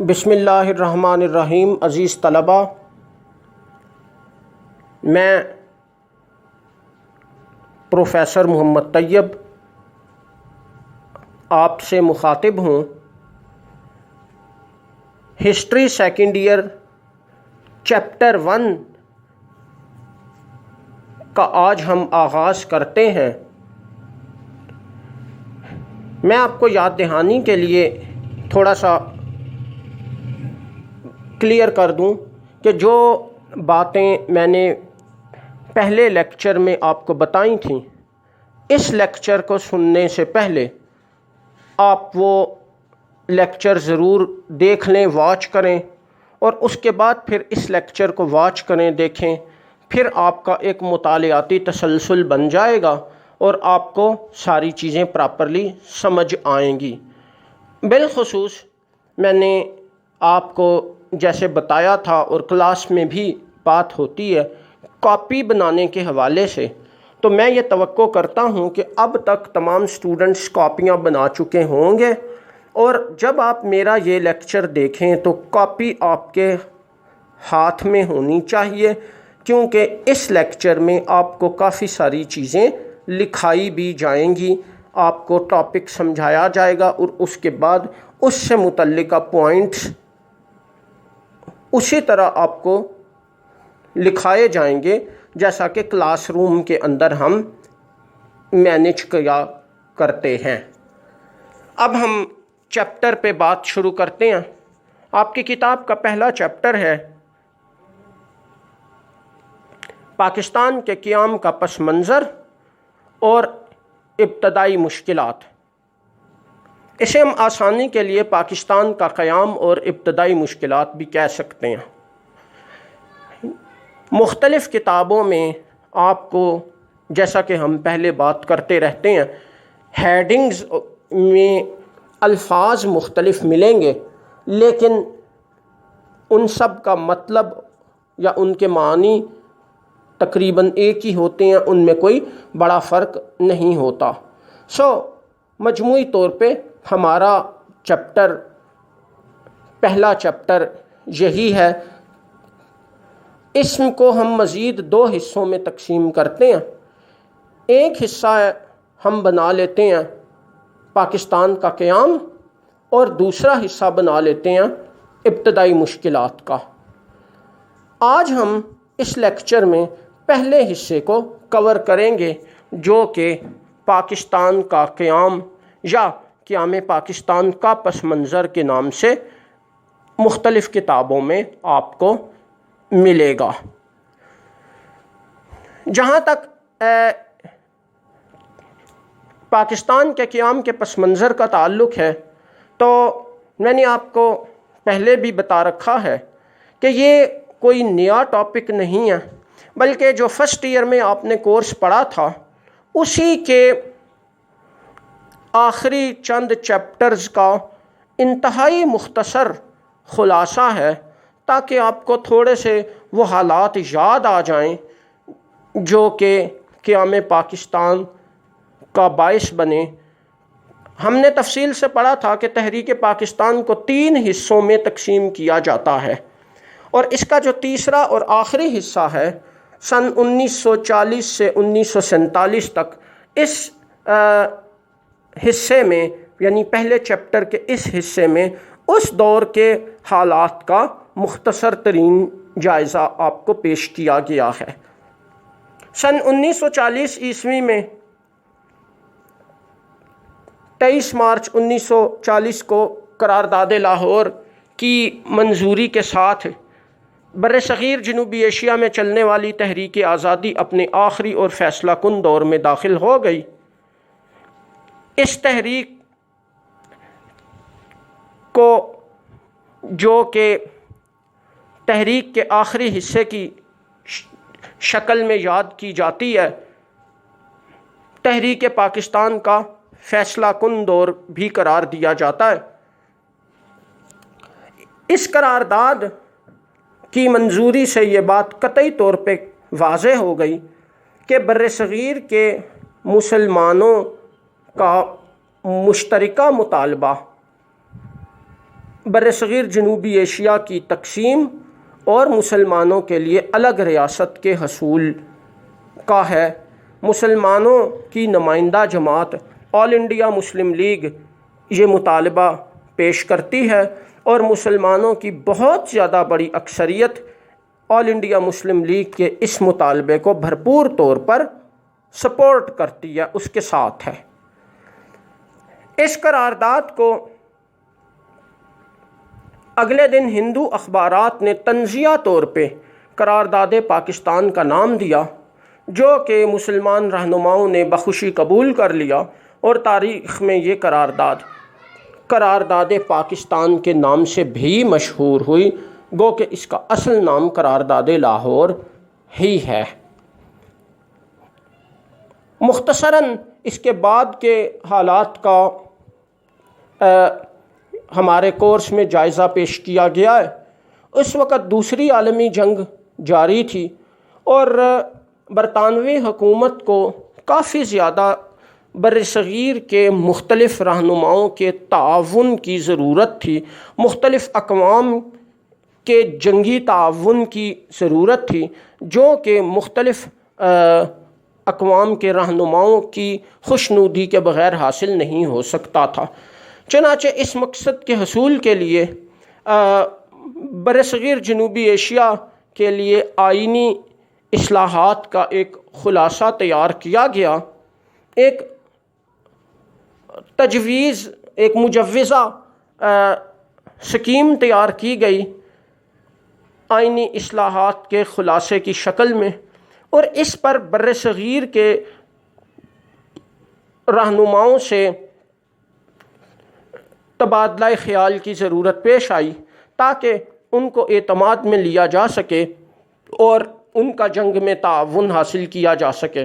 بسم اللہ الرحمن الرحیم۔ عزیز طلبہ، میں پروفیسر محمد طیب آپ سے مخاطب ہوں۔ ہسٹری سیکنڈ ایئر چیپٹر 1 کا آج ہم آغاز کرتے ہیں۔ میں آپ کو یاد دہانی کے لیے تھوڑا سا کلیئر کر دوں کہ جو باتیں میں نے پہلے لیکچر میں آپ کو بتائی تھیں، اس لیکچر کو سننے سے پہلے آپ وہ لیکچر ضرور دیکھ لیں، واچ کریں، اور اس کے بعد پھر اس لیکچر کو واچ کریں، دیکھیں، پھر آپ کا ایک مطالعاتی تسلسل بن جائے گا اور آپ کو ساری چیزیں پراپرلی سمجھ آئیں گی۔ بالخصوص میں نے آپ کو جیسے بتایا تھا اور کلاس میں بھی بات ہوتی ہے کاپی بنانے کے حوالے سے، تو میں یہ توقع کرتا ہوں کہ اب تک تمام سٹوڈنٹس کاپیاں بنا چکے ہوں گے، اور جب آپ میرا یہ لیکچر دیکھیں تو کاپی آپ کے ہاتھ میں ہونی چاہیے، کیونکہ اس لیکچر میں آپ کو کافی ساری چیزیں لکھائی بھی جائیں گی، آپ کو ٹاپک سمجھایا جائے گا اور اس کے بعد اس سے متعلقہ پوائنٹس اسی طرح آپ کو لکھائے جائیں گے جیسا کہ کلاس روم کے اندر ہم مینیج کیا کرتے ہیں۔ اب ہم چیپٹر پہ بات شروع کرتے ہیں۔ آپ کی کتاب کا پہلا چیپٹر ہے پاکستان کے قیام کا پس منظر اور ابتدائی مشکلات۔ اسے ہم آسانی کے لیے پاکستان کا قیام اور ابتدائی مشکلات بھی کہہ سکتے ہیں۔ مختلف کتابوں میں آپ کو، جیسا کہ ہم پہلے بات کرتے رہتے ہیں، ہیڈنگز میں الفاظ مختلف ملیں گے، لیکن ان سب کا مطلب یا ان کے معنی تقریباً ایک ہی ہوتے ہیں، ان میں کوئی بڑا فرق نہیں ہوتا۔ مجموعی طور پہ ہمارا چیپٹر، پہلا چیپٹر یہی ہے۔ اس کو ہم مزید 2 حصوں میں تقسیم کرتے ہیں۔ ایک حصہ ہم بنا لیتے ہیں پاکستان کا قیام، اور دوسرا حصہ بنا لیتے ہیں ابتدائی مشکلات کا۔ آج ہم اس لیکچر میں پہلے حصے کو کور کریں گے، جو کہ پاکستان کا قیام یا قیام پاکستان کا پس منظر کے نام سے مختلف کتابوں میں آپ کو ملے گا۔ جہاں تک پاکستان کے قیام کے پس منظر کا تعلق ہے، تو میں نے آپ کو پہلے بھی بتا رکھا ہے کہ یہ کوئی نیا ٹاپک نہیں ہے، بلکہ جو فرسٹ ایئر میں آپ نے کورس پڑھا تھا اسی کے آخری چند چیپٹرز کا انتہائی مختصر خلاصہ ہے، تاکہ آپ کو تھوڑے سے وہ حالات یاد آ جائیں جو کہ قیام پاکستان کا باعث بنے۔ ہم نے تفصیل سے پڑھا تھا کہ تحریک پاکستان کو 3 حصوں میں تقسیم کیا جاتا ہے، اور اس کا جو تیسرا اور آخری حصہ ہے سن 1940 سے 1947 تک، اس حصے میں، یعنی پہلے چیپٹر کے اس حصے میں اس دور کے حالات کا مختصر ترین جائزہ آپ کو پیش کیا گیا ہے۔ سن 1940 عیسوی میں 23 مارچ 1940 کو قرارداد لاہور کی منظوری کے ساتھ بر صغیر جنوبی ایشیا میں چلنے والی تحریک آزادی اپنے آخری اور فیصلہ کن دور میں داخل ہو گئی۔ اس تحریک کو، جو کہ تحریک کے آخری حصے کی شکل میں یاد کی جاتی ہے، تحریک پاکستان کا فیصلہ کن دور بھی قرار دیا جاتا ہے۔ اس قرارداد کی منظوری سے یہ بات قطعی طور پہ واضح ہو گئی کہ بر صغیر کے مسلمانوں کا مشترکہ مطالبہ برصغیر جنوبی ایشیا کی تقسیم اور مسلمانوں کے لیے الگ ریاست کے حصول کا ہے۔ مسلمانوں کی نمائندہ جماعت آل انڈیا مسلم لیگ یہ مطالبہ پیش کرتی ہے اور مسلمانوں کی بہت زیادہ بڑی اکثریت آل انڈیا مسلم لیگ کے اس مطالبے کو بھرپور طور پر سپورٹ کرتی ہے، اس کے ساتھ ہے۔ اس قرارداد کو اگلے دن ہندو اخبارات نے تنزیہ طور پہ قرارداد پاکستان کا نام دیا، جو کہ مسلمان رہنماؤں نے بخوشی قبول کر لیا، اور تاریخ میں یہ قرارداد پاکستان کے نام سے بھی مشہور ہوئی، گو کہ اس کا اصل نام قرارداد لاہور ہی ہے۔ مختصراً اس کے بعد کے حالات کا ہمارے کورس میں جائزہ پیش کیا گیا ہے۔ اس وقت دوسری عالمی جنگ جاری تھی اور برطانوی حکومت کو کافی زیادہ برصغیر کے مختلف رہنماؤں کے تعاون کی ضرورت تھی، مختلف اقوام کے جنگی تعاون کی ضرورت تھی، جو کہ مختلف اقوام کے رہنماؤں کی خوشنودی کے بغیر حاصل نہیں ہو سکتا تھا۔ چنانچہ اس مقصد کے حصول کے لیے برصغیر جنوبی ایشیا کے لیے آئینی اصلاحات کا ایک خلاصہ تیار کیا گیا، ایک تجویز، ایک مجوزہ سکیم تیار کی گئی آئینی اصلاحات کے خلاصے کی شکل میں، اور اس پر برصغیر کے رہنماؤں سے تبادلہ خیال کی ضرورت پیش آئی تاکہ ان کو اعتماد میں لیا جا سکے اور ان کا جنگ میں تعاون حاصل کیا جا سکے۔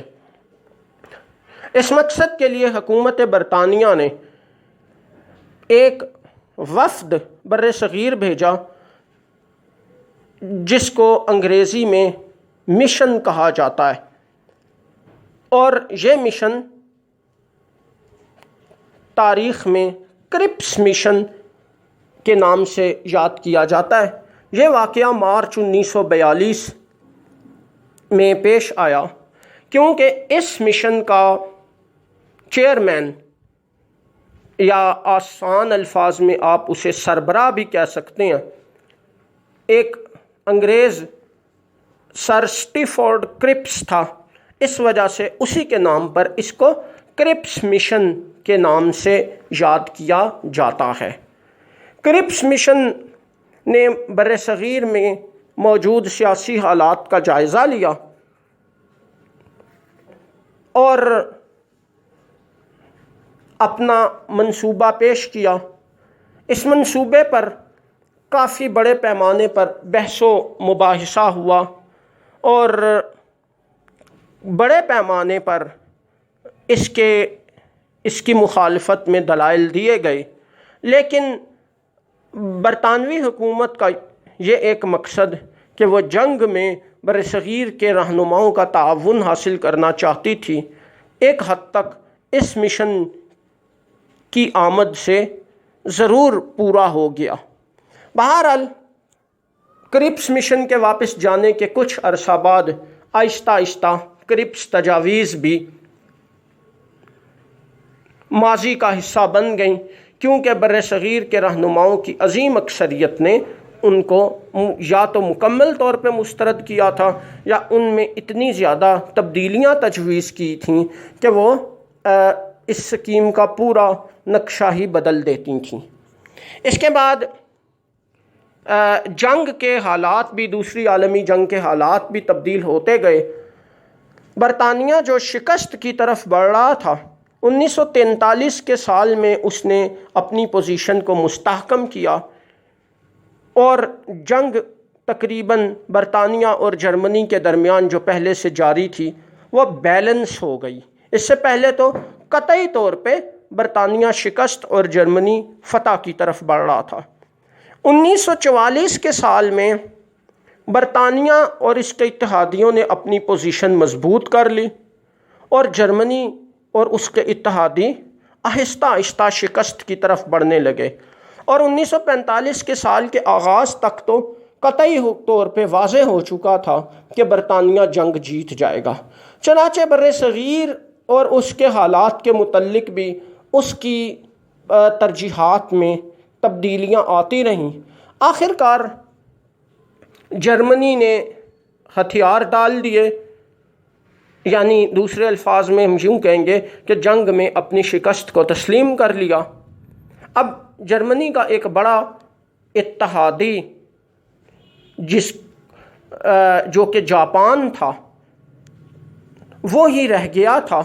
اس مقصد کے لیے حکومت برطانیہ نے ایک وفد برصغیر بھیجا، جس کو انگریزی میں مشن کہا جاتا ہے، اور یہ مشن تاریخ میں کرپس مشن کے نام سے یاد کیا جاتا ہے۔ یہ واقعہ مارچ 1942 میں پیش آیا، کیونکہ اس مشن کا چیئرمین، یا آسان الفاظ میں آپ اسے سربراہ بھی کہہ سکتے ہیں، ایک انگریز سر اسٹیفورڈ کرپس تھا۔ اس وجہ سے اسی کے نام پر اس کو کرپس مشن کے نام سے یاد کیا جاتا ہے۔ کرپس مشن نے برصغیر میں موجود سیاسی حالات کا جائزہ لیا اور اپنا منصوبہ پیش کیا۔ اس منصوبے پر کافی بڑے پیمانے پر بحث و مباحثہ ہوا اور بڑے پیمانے پر اس کی مخالفت میں دلائل دیے گئے، لیکن برطانوی حکومت کا یہ ایک مقصد کہ وہ جنگ میں برصغیر کے رہنماؤں کا تعاون حاصل کرنا چاہتی تھی، ایک حد تک اس مشن کی آمد سے ضرور پورا ہو گیا۔ بہرحال کرپس مشن کے واپس جانے کے کچھ عرصہ بعد آہستہ آہستہ کرپس تجاویز بھی ماضی کا حصہ بن گئیں، کیونکہ برصغیر کے رہنماؤں کی عظیم اکثریت نے ان کو یا تو مکمل طور پہ مسترد کیا تھا، یا ان میں اتنی زیادہ تبدیلیاں تجویز کی تھیں کہ وہ اس سکیم کا پورا نقشہ ہی بدل دیتی تھیں۔ اس کے بعد جنگ کے حالات بھی، دوسری عالمی جنگ کے حالات بھی تبدیل ہوتے گئے۔ برطانیہ جو شکست کی طرف بڑھ رہا تھا، 1943 کے سال میں اس نے اپنی پوزیشن کو مستحکم کیا اور جنگ تقریباً برطانیہ اور جرمنی کے درمیان جو پہلے سے جاری تھی وہ بیلنس ہو گئی۔ اس سے پہلے تو قطعی طور پہ برطانیہ شکست اور جرمنی فتح کی طرف بڑھ رہا تھا۔ 1944 کے سال میں برطانیہ اور اس کے اتحادیوں نے اپنی پوزیشن مضبوط کر لی، اور جرمنی اور اس کے اتحادی آہستہ آہستہ شکست کی طرف بڑھنے لگے، اور 1945 کے سال کے آغاز تک تو قطعی طور پہ واضح ہو چکا تھا کہ برطانیہ جنگ جیت جائے گا۔ چنانچہ بر صغیر اور اس کے حالات کے متعلق بھی اس کی ترجیحات میں تبدیلیاں آتی رہیں۔ آخر کار جرمنی نے ہتھیار ڈال دیے، یعنی دوسرے الفاظ میں ہم یوں کہیں گے کہ جنگ میں اپنی شکست کو تسلیم کر لیا۔ اب جرمنی کا ایک بڑا اتحادی جو کہ جاپان تھا، وہ ہی رہ گیا تھا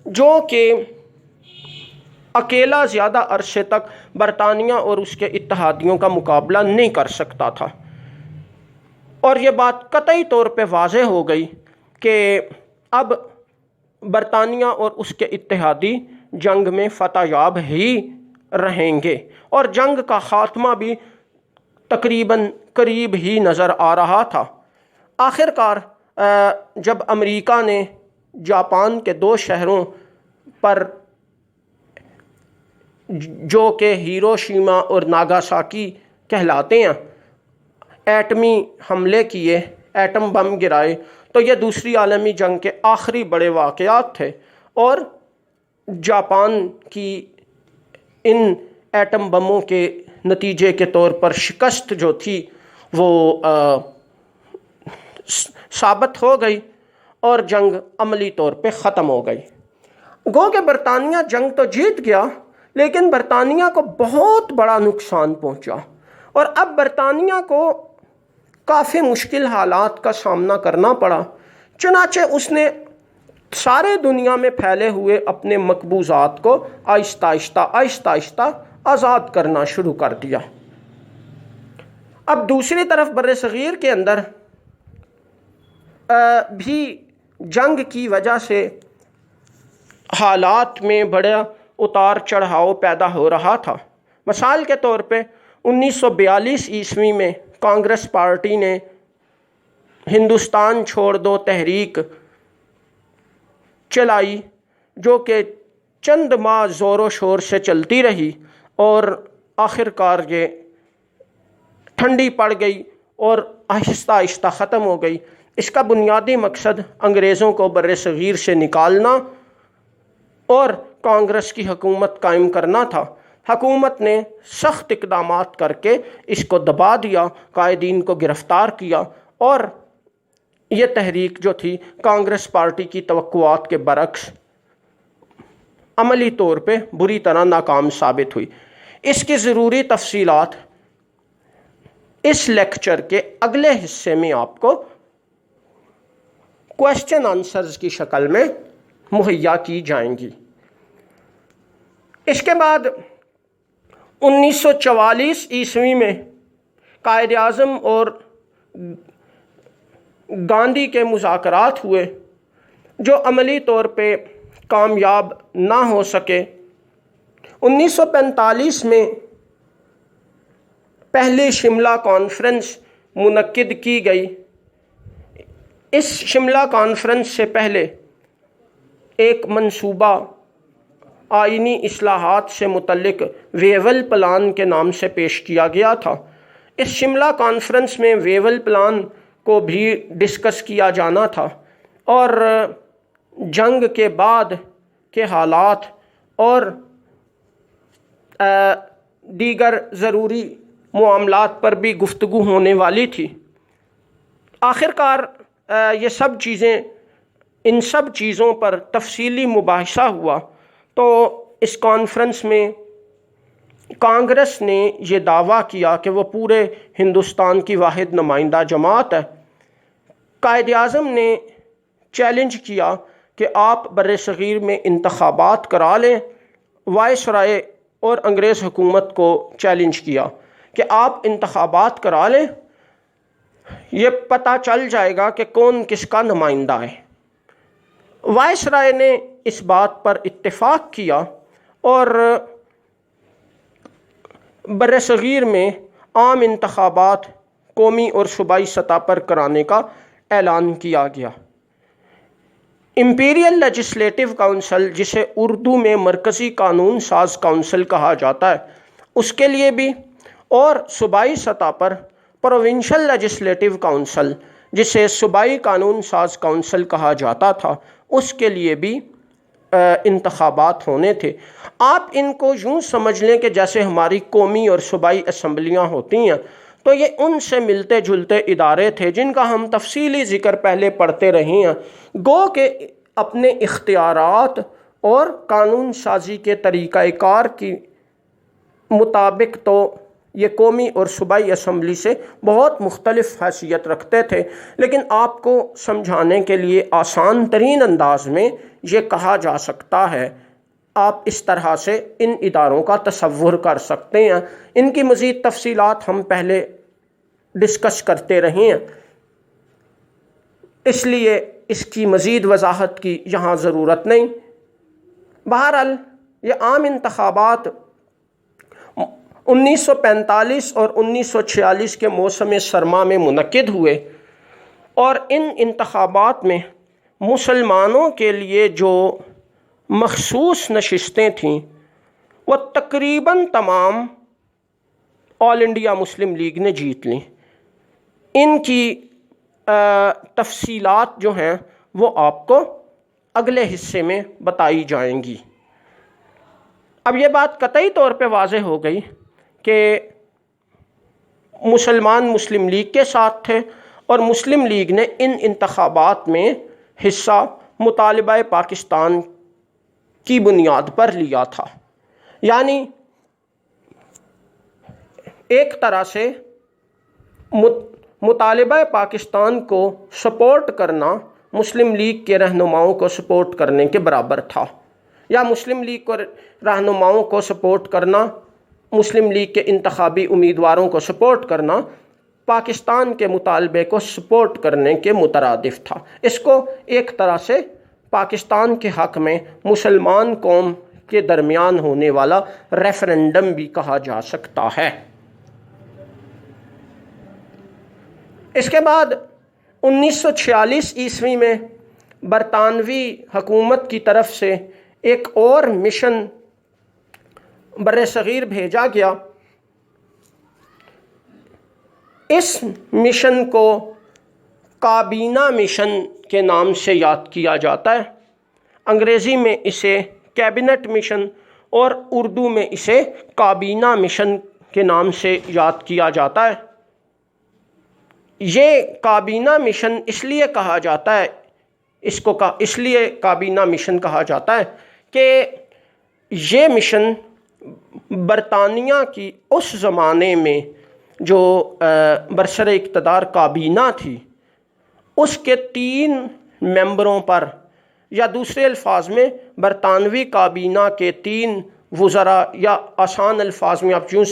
جو کہ اکیلا زیادہ عرصے تک برطانیہ اور اس کے اتحادیوں کا مقابلہ نہیں کر سکتا تھا۔ اور یہ بات قطعی طور پہ واضح ہو گئی کہ اب برطانیہ اور اس کے اتحادی جنگ میں فتح یاب ہی رہیں گے، اور جنگ کا خاتمہ بھی تقریباً قریب ہی نظر آ رہا تھا۔ آخر کار جب امریکہ نے جاپان کے 2 شہروں پر جو کہ ہیروشیما اور ناگاساکی کہلاتے ہیں ایٹمی حملے کیے، ایٹم بم گرائے، تو یہ دوسری عالمی جنگ کے آخری بڑے واقعات تھے، اور جاپان کی ان ایٹم بموں کے نتیجے کے طور پر شکست جو تھی وہ ثابت ہو گئی اور جنگ عملی طور پہ ختم ہو گئی۔ گو کہ برطانیہ جنگ تو جیت گیا، لیکن برطانیہ کو بہت بڑا نقصان پہنچا، اور اب برطانیہ کو کافی مشکل حالات کا سامنا کرنا پڑا۔ چنانچہ اس نے سارے دنیا میں پھیلے ہوئے اپنے مقبوضات کو آہستہ آہستہ آزاد کرنا شروع کر دیا۔ اب دوسری طرف بر صغیر کے اندر بھی جنگ کی وجہ سے حالات میں بڑا اتار چڑھاؤ پیدا ہو رہا تھا۔ مثال کے طور پہ 1942 عیسوی میں کانگریس پارٹی نے ہندوستان چھوڑ دو تحریک چلائی، جو کہ چند ماہ زور و شور سے چلتی رہی اور آخر کار یہ ٹھنڈی پڑ گئی اور آہستہ آہستہ ختم ہو گئی۔ اس کا بنیادی مقصد انگریزوں کو بر صغیر سے نکالنا اور کانگریس کی حکومت قائم کرنا تھا۔ حکومت نے سخت اقدامات کر کے اس کو دبا دیا، قائدین کو گرفتار کیا، اور یہ تحریک جو تھی کانگریس پارٹی کی توقعات کے برعکس عملی طور پہ بری طرح ناکام ثابت ہوئی۔ اس کی ضروری تفصیلات اس لیکچر کے اگلے حصے میں آپ کو کوسچن آنسرز کی شکل میں مہیا کی جائیں گی۔ اس کے بعد 1944 عیسوی میں قائد اعظم اور گاندھی کے مذاکرات ہوئے، جو عملی طور پہ کامیاب نہ ہو سکے۔ 1945 میں پہلی شملہ کانفرنس منعقد کی گئی۔ اس شملہ کانفرنس سے پہلے ایک منصوبہ آئینی اصلاحات سے متعلق ویول پلان کے نام سے پیش کیا گیا تھا۔ اس شملہ کانفرنس میں ویول پلان کو بھی ڈسکس کیا جانا تھا، اور جنگ کے بعد کے حالات اور دیگر ضروری معاملات پر بھی گفتگو ہونے والی تھی۔ آخر کار یہ سب چیزیں، ان سب چیزوں پر تفصیلی مباحثہ ہوا، تو اس کانفرنس میں کانگریس نے یہ دعویٰ کیا کہ وہ پورے ہندوستان کی واحد نمائندہ جماعت ہے۔ قائد اعظم نے چیلنج کیا کہ آپ بر صغیر میں انتخابات کرا لیں۔ وائسرائے اور انگریز حکومت کو چیلنج کیا کہ آپ انتخابات کرا لیں، یہ پتہ چل جائے گا کہ کون کس کا نمائندہ ہے۔ وائسرائے نے اس بات پر اتفاق کیا اور بر صغیر میں عام انتخابات قومی اور صوبائی سطح پر کرانے کا اعلان کیا گیا۔ امپیریل لیجسلیٹو کونسل، جسے اردو میں مرکزی قانون ساز کونسل کہا جاتا ہے، اس کے لیے بھی، اور صوبائی سطح پر پروونشل لیجسلیٹو کونسل جسے صوبائی قانون ساز کونسل کہا جاتا تھا، اس کے لیے بھی انتخابات ہونے تھے۔ آپ ان کو یوں سمجھ لیں کہ جیسے ہماری قومی اور صوبائی اسمبلیاں ہوتی ہیں، تو یہ ان سے ملتے جلتے ادارے تھے جن کا ہم تفصیلی ذکر پہلے پڑھتے رہے ہیں۔ گو کہ اپنے اختیارات اور قانون سازی کے طریقہ کار کی مطابق تو یہ قومی اور صوبائی اسمبلی سے بہت مختلف حیثیت رکھتے تھے، لیکن آپ کو سمجھانے کے لیے آسان ترین انداز میں یہ کہا جا سکتا ہے، آپ اس طرح سے ان اداروں کا تصور کر سکتے ہیں۔ ان کی مزید تفصیلات ہم پہلے ڈسکس کرتے رہے ہیں، اس لیے اس کی مزید وضاحت کی یہاں ضرورت نہیں۔ بہرحال یہ عام انتخابات 1945 اور 1946 کے موسم سرما میں منعقد ہوئے، اور ان انتخابات میں مسلمانوں کے لیے جو مخصوص نشستیں تھیں وہ تقریباً تمام آل انڈیا مسلم لیگ نے جیت لیں۔ ان کی تفصیلات جو ہیں وہ آپ کو اگلے حصے میں بتائی جائیں گی۔ اب یہ بات قطعی طور پہ واضح ہو گئی کہ مسلمان مسلم لیگ کے ساتھ تھے، اور مسلم لیگ نے ان انتخابات میں حصہ مطالبہ پاکستان کی بنیاد پر لیا تھا۔ یعنی ایک طرح سے مطالبہ پاکستان کو سپورٹ کرنا مسلم لیگ کے رہنماؤں کو سپورٹ کرنے کے برابر تھا، یا مسلم لیگ کو رہنماؤں کو سپورٹ کرنا مسلم لیگ کے انتخابی امیدواروں کو سپورٹ کرنا پاکستان کے مطالبے کو سپورٹ کرنے کے مترادف تھا۔ اس کو ایک طرح سے پاکستان کے حق میں مسلمان قوم کے درمیان ہونے والا ریفرنڈم بھی کہا جا سکتا ہے۔ اس کے بعد 1946 عیسوی میں برطانوی حکومت کی طرف سے ایک اور مشن بر صغیر بھیجا گیا۔ اس مشن کو کابینہ مشن کے نام سے یاد کیا جاتا ہے، انگریزی میں اسے کیبنٹ مشن اور اردو میں اسے کابینہ مشن کے نام سے یاد کیا جاتا ہے۔ یہ کابینہ مشن اس لیے کہا جاتا ہے، اس لیے کابینہ مشن کہا جاتا ہے کہ یہ مشن برطانیہ کی اس زمانے میں جو برسر اقتدار کابینہ تھی، اس کے 3 ممبروں پر، یا دوسرے الفاظ میں برطانوی کابینہ کے 3 وزراء، یا آسان الفاظ میں آپ یوں